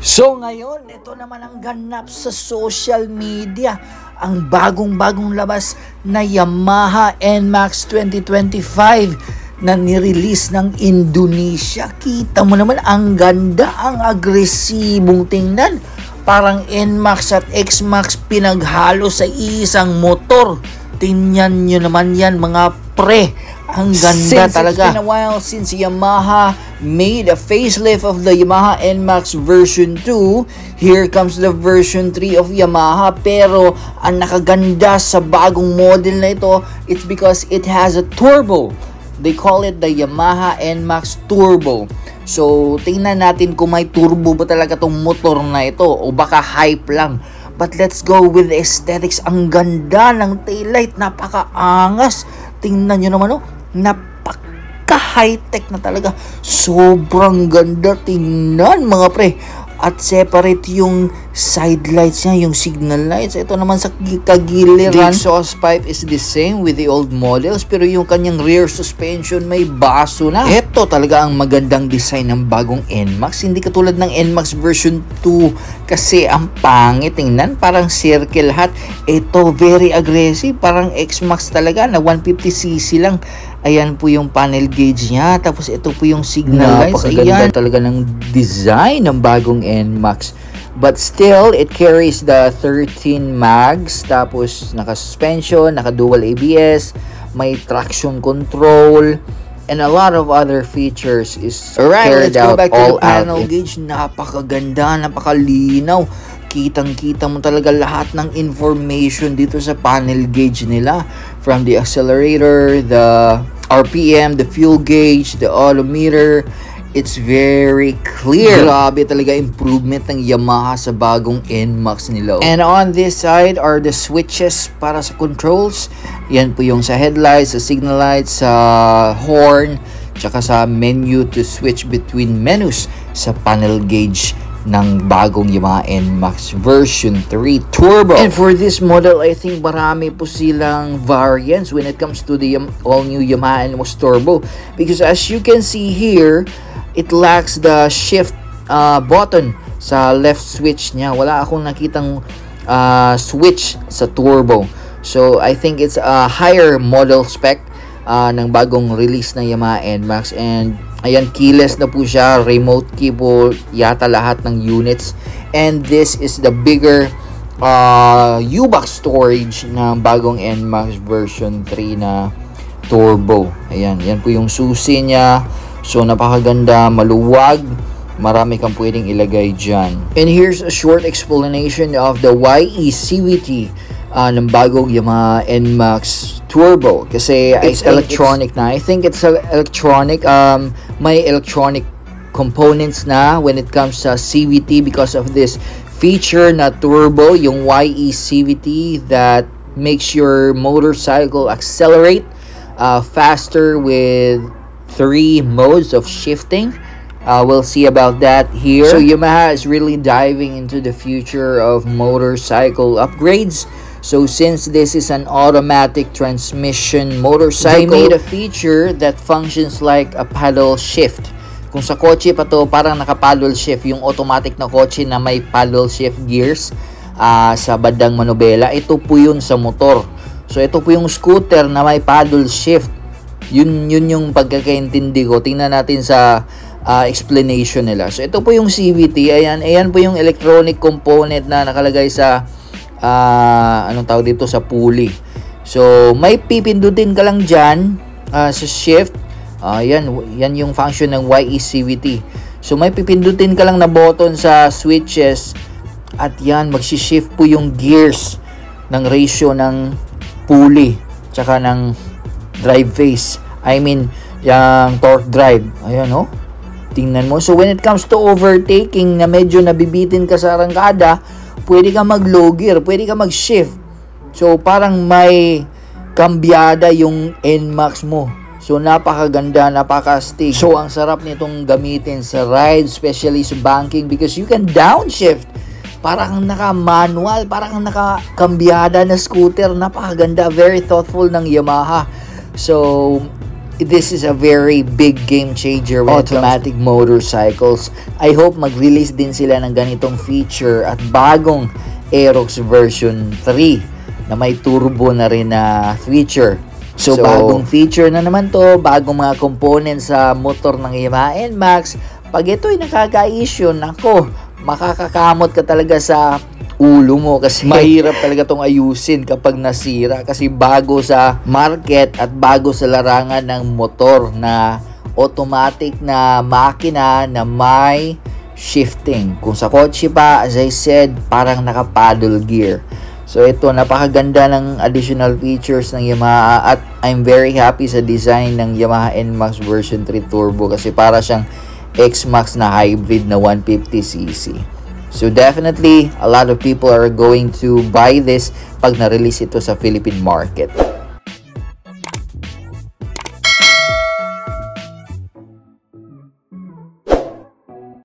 So ngayon, ito naman ang ganap sa social media. Ang bagong-bagong labas na Yamaha NMAX 2025 na nirelease ng Indonesia. Kita mo naman, ang ganda, ang agresibong tingnan. Parang NMAX at XMAX pinaghalo sa isang motor. Tingnan nyo naman yan mga pre. Ang ganda talaga. It's been a while since Yamaha made a facelift of the Yamaha NMAX version 2. Here comes the version 3 of Yamaha. Pero ang nakaganda sa bagong model na ito, it's because it has a turbo. They call it the Yamaha NMAX Turbo. So, tingnan natin kung may turbo ba talaga tong motor na ito o baka hype lang. But let's go with the aesthetics. Ang ganda ng taillight. Napakaangas. Tingnan nyo naman, oh. Napaka-high-tech na talaga. Sobrang ganda tingnan, mga pre. At separate yung side lights niya, yung signal lights. Ito naman sa kagiliran. The exhaust pipe is the same with the old models, pero yung kanyang rear suspension may baso na. Ito talaga ang magandang design ng bagong NMAX. Hindi katulad ng NMAX version 2 kasi ang pangit tingnan. Parang circle hat. Ito very aggressive. Parang XMAX talaga na 150cc lang. Ayan po yung panel gauge niya. Tapos ito po yung signal lights. Ayan talaga ng design ng bagong NMAX. But still, it carries the 13 mags. Tapos naka-suspension, naka-dual ABS, may traction control, and a lot of other features is carried out all out. Let's go back to the panel gauge. Napakaganda, napakalinaw. Kitang-kita mo talaga lahat ng information dito sa panel gauge nila. From the accelerator, the RPM, the fuel gauge, the odometer. It's very clear. Grabe talaga improvement ng Yamaha sa bagong NMAX nila. And on this side are the switches para sa controls. Yan po yung sa headlights, sa signal lights, sa horn, tsaka sa menu to switch between menus sa panel gauge ng bagong Yamaha NMAX version 3 Turbo. And for this model, I think marami po silang variants when it comes to the all-new Yamaha NMAX Turbo. Because as you can see here, it lacks the shift button sa left switch niya. Wala akong nakitang switch sa Turbo. So, I think it's a higher model spec ng bagong release ng Yamaha NMAX. And ayan, keyless na po siya. Remote key po yata lahat ng units. And this is the bigger U-Box storage ng bagong NMAX version 3 na Turbo. Ayan, yan po yung susi niya. So, napakaganda, maluwag. Marami kang pwedeng ilagay dyan. And here's a short explanation of the YE CVT ng bagong Yamaha NMAX Turbo. Kasi it's electronic na. I think it's electronic. May electronic components na when it comes sa CVT because of this feature na turbo, yung YE CVT that makes your motorcycle accelerate faster with 3 modes of shifting. We'll see about that here. So Yamaha is really diving into the future of motorcycle upgrades. So since this is an automatic transmission motorcycle, they made a feature that functions like a paddle shift. Kung sa kotse pa to, parang naka-paddle shift, yung automatic na kotse na may paddle shift gears sa bandang manubela. Ito po yun sa motor. So ito po yung scooter na may paddle shift. Yun yung pagkakaintindi ko. Tingnan natin sa explanation nila. So ito po yung CVT. Ayan po yung electronic component na nakalagay sa anong tawag dito, sa pulley. So may pipindutin ka lang dyan sa shift. Yan yung function ng YE CVT. So may pipindutin ka lang na button sa switches at yan magsi-shift po yung gears ng ratio ng pulley tsaka ng drive phase. I mean, yung torque drive. Ayan, oh. Tingnan mo. So, when it comes to overtaking na medyo nabibitin ka sa arangkada, pwede ka mag-low gear, pwede ka mag-shift. So, parang may kambyada yung NMAX mo. So, napakaganda, napaka-stick. So, ang sarap nitong gamitin sa ride, especially sa banking because you can downshift. Parang naka-manual, parang naka-kambyada na scooter. Napakaganda, very thoughtful ng Yamaha. So, this is a very big game changer when automatic motorcycles. I hope mag-release din sila ng ganitong feature at bagong Aerox version 3 na may turbo na rin na feature. So bagong feature na naman to, bagong mga components sa motor ng Yamaha NMAX. Pag ito'y nakaka-issue, nako, makakakamot ka talaga sa ulo mo kasi mahirap talaga tong ayusin kapag nasira kasi bago sa market at bago sa larangan ng motor na automatic na makina na may shifting. Kung sa kotse pa, as I said, parang naka-paddle gear. So ito, napakaganda ng additional features ng Yamaha at I'm very happy sa design ng Yamaha NMAX version 3 Turbo kasi para siyang X-Max na hybrid na 150cc. So definitely, a lot of people are going to buy this pag na-release ito sa Philippine market.